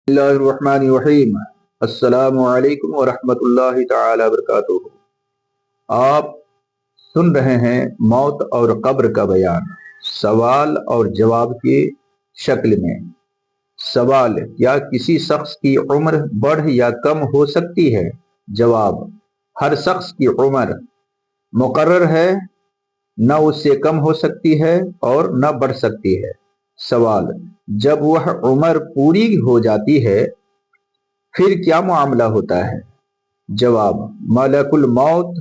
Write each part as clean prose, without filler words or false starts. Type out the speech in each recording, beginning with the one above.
बिस्मिल्लाहिर्रहमानिर्रहीम। अस्सलामु अलैकुम वरहमतुल्लाहि तआला वबरकातुहू। आप सुन रहे हैं मौत और कब्र का बयान सवाल और जवाब की शक्ल में। सवाल: क्या किसी शख्स की उम्र बढ़ या कम हो सकती है? जवाब: हर शख्स की उम्र मुकर्रर है, न उससे कम हो सकती है और न बढ़ सकती है। सवाल: जब वह उम्र पूरी हो जाती है फिर क्या मामला होता है? जवाब: मलकुल मौत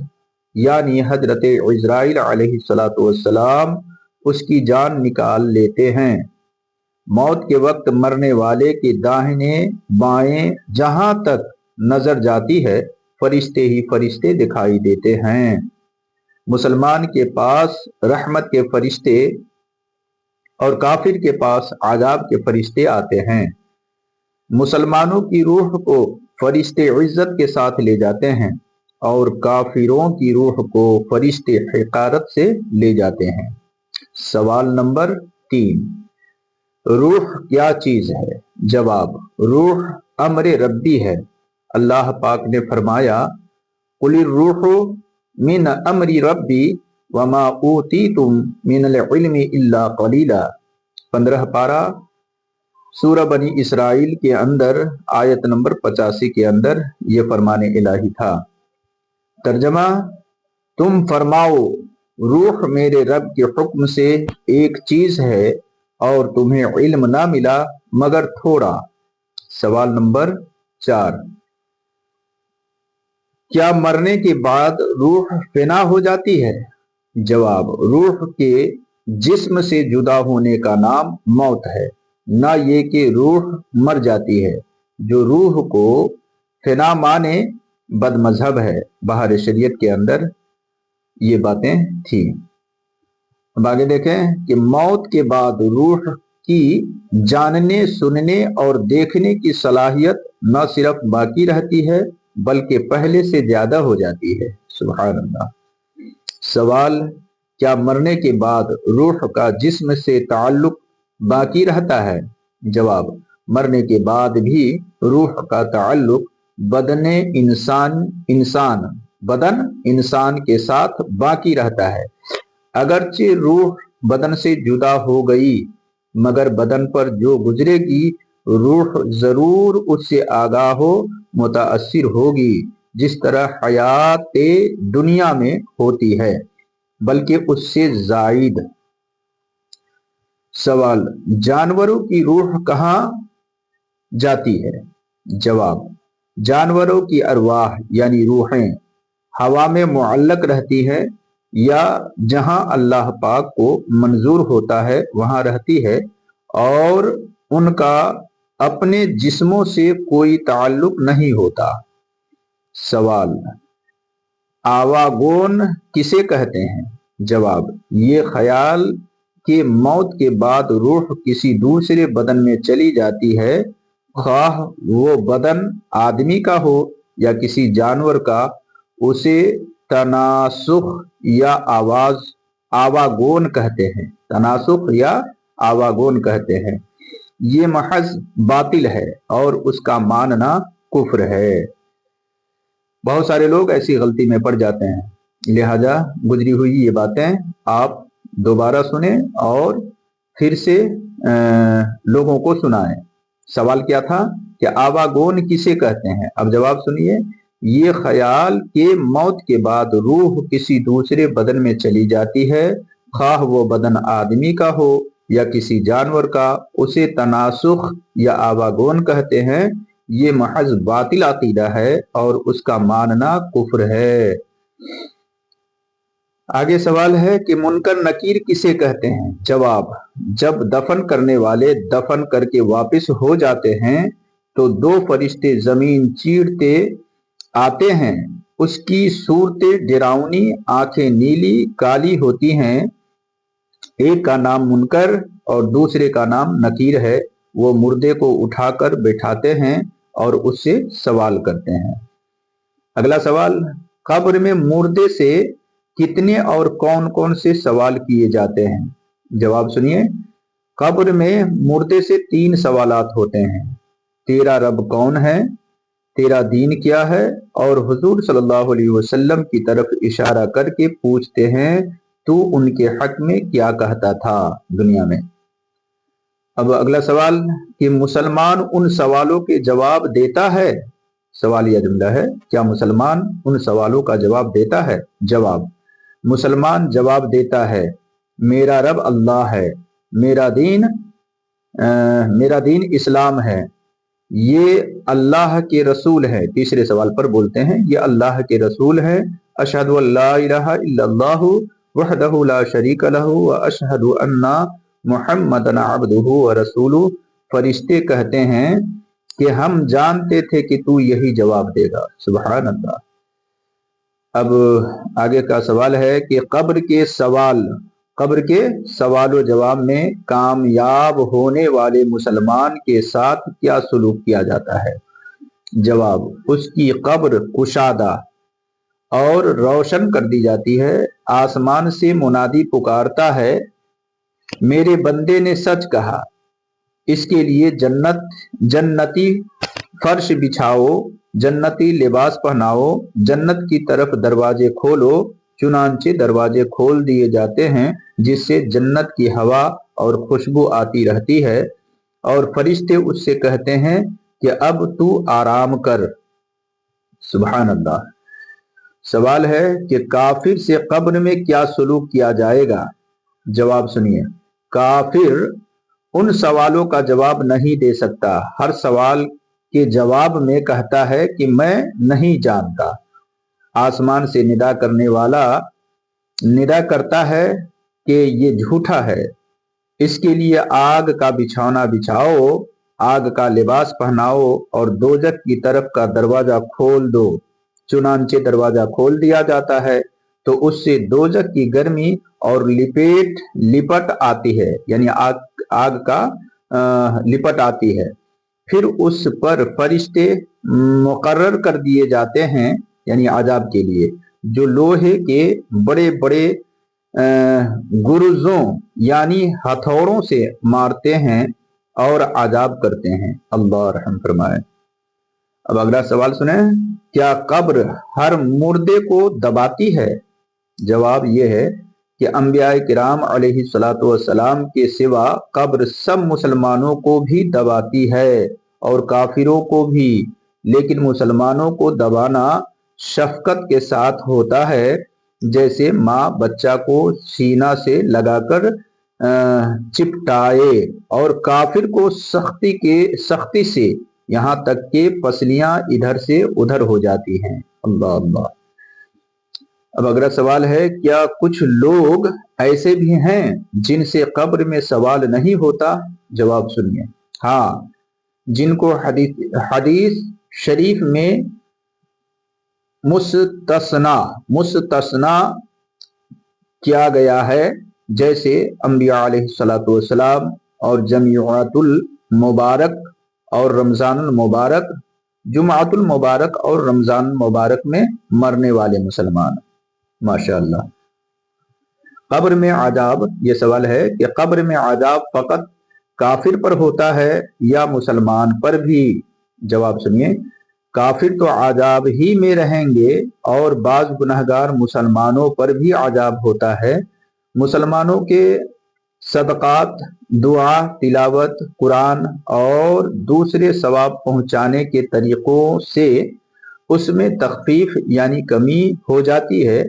यानी हजरत इजराइल अलैहिस्सलातु वस्सलाम उसकी जान निकाल लेते हैं। मौत के वक्त मरने वाले के दाहिने बाएं जहां तक नजर जाती है फरिश्ते ही फरिश्ते दिखाई देते हैं। मुसलमान के पास रहमत के फरिश्ते और काफिर के पास आजाब के फरिश्ते आते हैं। मुसलमानों की रूह को फरिश्ते इज्जत के साथ ले जाते हैं और काफिरों की रूह को फरिश्ते हिकारत से ले जाते हैं। सवाल नंबर 3, रूह क्या चीज है? जवाब: रूह अमरे रब्बी है। अल्लाह पाक ने फरमाया, कुलिर रूह मिन अमरी रब्बी वमा ऊतीतुम मिनल इल्मी इल्ला कलीला। 15 पारा सूरह बनी इसराइल के अंदर आयत नंबर 85 के अंदर ये फरमाने इलाही था। तर्जमा: तुम फरमाओ, रूह मेरे रब के हुक्म से एक चीज है और तुम्हें इल्म ना मिला मगर थोड़ा। सवाल नंबर 4, क्या मरने के बाद रूह फिना हो जाती है? जवाब: रूह के जिस्म से जुदा होने का नाम मौत है, ना ये कि रूह मर जाती है। जो रूह को फिना माने बदमजहब है। बाहर शरीयत के अंदर ये बातें थी। अब आगे देखें कि मौत के बाद रूह की जानने, सुनने और देखने की सलाहियत न सिर्फ बाकी रहती है बल्कि पहले से ज्यादा हो जाती है। सुभान अल्लाह। सवाल: क्या मरने के बाद रूह का जिस्म से ताल्लुक बाकी रहता है? जवाब: मरने के बाद भी रूह का ताल्लुक बदन इंसान के साथ बाकी रहता है। अगरचे रूह बदन से जुदा हो गई मगर बदन पर जो गुजरेगी रूह जरूर उससे आगाह हो मुताअस्सिर होगी, जिस तरह हयात दुनिया में होती है, बल्कि उससे जायद। सवाल: जानवरों की रूह कहाँ जाती है? जवाब: जानवरों की अरवाह यानी रूहें हवा में मुअल्लक रहती है या जहां अल्लाह पाक को मंजूर होता है वहां रहती है और उनका अपने जिस्मों से कोई ताल्लुक नहीं होता। सवाल: आवागोन किसे कहते हैं? जवाब: ये ख्याल कि मौत के बाद रूह किसी दूसरे बदन में चली जाती है, ख्वाह वो बदन आदमी का हो या किसी जानवर का, उसे तनासुख या आवागोन कहते हैं। तनासुख या आवागोन कहते हैं। ये महज बातिल है और उसका मानना कुफ्र है। बहुत सारे लोग ऐसी गलती में पड़ जाते हैं, लिहाजा गुजरी हुई ये बातें आप दोबारा सुने और फिर से लोगों को सुनाएं। सवाल क्या था कि आवागोन किसे कहते हैं? अब जवाब सुनिए। ये ख्याल कि मौत के बाद रूह किसी दूसरे बदन में चली जाती है, खाह वो बदन आदमी का हो या किसी जानवर का, उसे तनासुख या आवागोन कहते हैं। ये महज बातिल अकीदा है और उसका मानना कुफ्र है। आगे सवाल है कि मुनकर नकीर किसे कहते हैं? जवाब: जब दफन करने वाले दफन करके वापस हो जाते हैं तो दो फरिश्ते जमीन चीरते आते हैं। उसकी सूरतें डरावनी, आंखें नीली काली होती हैं। एक का नाम मुनकर और दूसरे का नाम नकीर है। वो मुर्दे को उठाकर बैठाते हैं और उससे सवाल करते हैं। अगला सवाल, कब्र में मुर्दे से कितने और कौन कौन से सवाल किए जाते हैं? जवाब सुनिए। कब्र में मुर्दे से 3 सवालात होते हैं। तेरा रब कौन है, तेरा दीन क्या है, और हुजूर सल्लल्लाहु अलैहि वसल्लम की तरफ इशारा करके पूछते हैं तू उनके हक में क्या कहता था दुनिया में। अब अगला सवाल कि मुसलमान उन सवालों के जवाब देता है। सवाल यह जुमला है, क्या मुसलमान उन सवालों का जवाब देता है? जवाब, मुसलमान जवाब देता है मेरा रब अल्लाह है, मेरा दीन इस्लाम है, ये अल्लाह के रसूल है। तीसरे सवाल पर बोलते हैं ये अल्लाह के रसूल है। अशहदु अल्ला इलाहा इल्लल्लाहु वहदहु ला शरीका लहु व अशहदु अन्ना मुहम्मदन अब्दुहु व रसूलुहु। फरिश्ते कहते हैं कि हम जानते थे कि तू यही जवाब देगा। सुभान अल्लाह। अब आगे का सवाल है कि कब्र के सवाल व जवाब में कामयाब होने वाले मुसलमान के साथ क्या सलूक किया जाता है? जवाब, उसकी कब्र कुशादा और रोशन कर दी जाती है। आसमान से मुनादी पुकारता है मेरे बंदे ने सच कहा, इसके लिए जन्नती फर्श बिछाओ, जन्नती लिबास पहनाओ, जन्नत की तरफ दरवाजे खोलो। चुनांचे दरवाजे खोल दिए जाते हैं जिससे जन्नत की हवा और खुशबू आती रहती है, और फरिश्ते उससे कहते हैं कि अब तू आराम कर। सुभान अल्लाह। सवाल है कि काफिर से कब्र में क्या सलूक किया जाएगा? जवाब सुनिए, काफिर उन सवालों का जवाब नहीं दे सकता। हर सवाल के जवाब में कहता है कि मैं नहीं जानता। आसमान से निदा करने वाला निदा करता है कि ये झूठा है, इसके लिए आग का बिछौना बिछाओ, आग का लिबास पहनाओ और दोजख की तरफ का दरवाजा खोल दो। चुनांचे दरवाजा खोल दिया जाता है तो उससे दोजख की गर्मी और लिपट आती है, यानी आग का लिपट आती है। फिर उस पर फरिश्ते मुकर्रर कर दिए जाते हैं, यानी आजाब के लिए, जो लोहे के बड़े बड़े गुरुजों यानी हथौड़ों से मारते हैं और आजाब करते हैं। अल्लाह रहम फरमाए। अब अगला सवाल सुने, क्या कब्र हर मुर्दे को दबाती है? जवाब यह है कि अंबियाए किराम अलैहिस्सलातु वस्सलाम के सिवा कब्र सब मुसलमानों को भी दबाती है और काफिरों को भी, लेकिन मुसलमानों को दबाना शफकत के साथ होता है, जैसे माँ बच्चा को सीना से लगाकर चिपटाए, और काफिर को सख्ती से यहाँ तक कि पसलियां इधर से उधर हो जाती हैं। अल्लाह अल्लाह। अब अगला सवाल है, क्या कुछ लोग ऐसे भी हैं जिनसे कब्र में सवाल नहीं होता? जवाब सुनिए, हाँ, जिनको हदीस शरीफ में मुस्तस्ना किया गया है, जैसे अंबिया अलैहिस्सलातु वस्सलाम और जमीअतुल मुबारक और रमजानुल मुबारक, जुमातुल मुबारक और रमजान मुबारक में मरने वाले मुसलमान। माशाअल्लाह। कब्र में आजाब, ये सवाल है कि कब्र में आजाब फकत काफिर पर होता है या मुसलमान पर भी? जवाब सुनिए, काफिर तो आजाब ही में रहेंगे और बाज गुनहगार मुसलमानों पर भी आजाब होता है। मुसलमानों के सदकात, दुआ, तिलावत, कुरान और दूसरे सवाब पहुंचाने के तरीकों से उसमें तखफीफ यानी कमी हो जाती है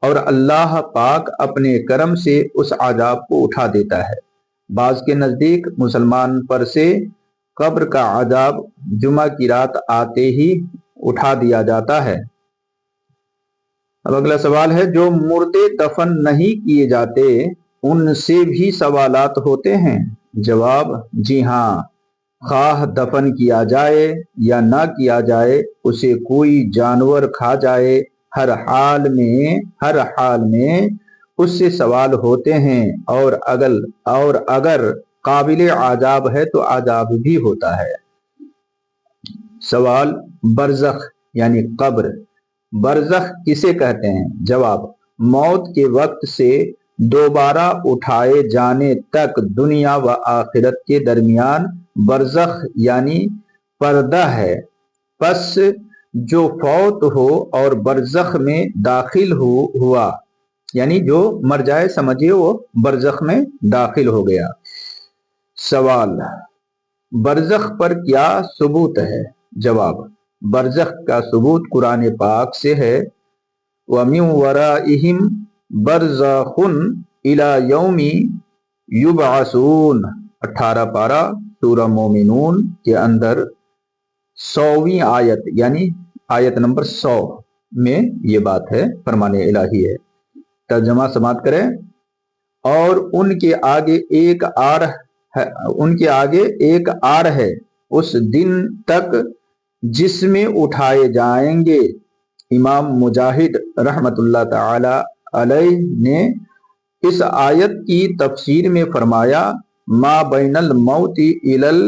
और अल्लाह पाक अपने करम से उस आजाब को उठा देता है। बाज के नजदीक मुसलमान पर से कब्र का आजाब जुमा की रात आते ही उठा दिया जाता है। अब अगला सवाल है, जो मुर्दे दफन नहीं किए जाते उनसे भी सवालात होते हैं? जवाब, जी हाँ, खाह दफन किया जाए या ना किया जाए, उसे कोई जानवर खा जाए, हर हाल में उससे सवाल होते हैं, और अगर काबिल आजाब है तो आजाब भी होता है। सवाल, बरज़ख यानी कब्र, बरज़ख किसे कहते हैं? जवाब, मौत के वक्त से दोबारा उठाए जाने तक दुनिया व आखिरत के दरमियान बरज़ख यानी पर्दा है। पस जो फौत हो और बरज़ख में दाखिल हुआ, यानी जो मर जाए समझिए वो बरज़ख में दाखिल हो गया। सवाल, बरज़ख पर क्या सबूत है? जवाब, बरज़ख का सबूत कुरान पाक से है। व मिन वराइहिम बरज़खुन इला यौमि युबअसून, 18 पारा सूरह मोमिनून के अंदर 100वीं आयत यानी आयत नंबर 100 में ये बात है, फरमाने इलाही है। तर्जमा समाप्त करें। और उनके आगे एक आर है उस दिन तक जिसमें उठाए जाएंगे। इमाम मुजाहिद रहमतुल्लाह ताला अलैह ने इस आयत की तफसीर में फरमाया, मा बैनल मौती इलल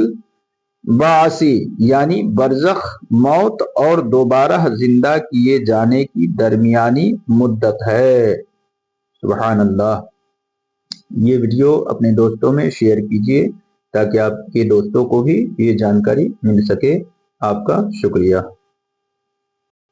बासी, यानी बरज़ख मौत और दोबारा जिंदा किए जाने की दरमियानी मुद्दत है। सुभान अल्लाह। ये वीडियो अपने दोस्तों में शेयर कीजिए ताकि आपके दोस्तों को भी ये जानकारी मिल सके। आपका शुक्रिया।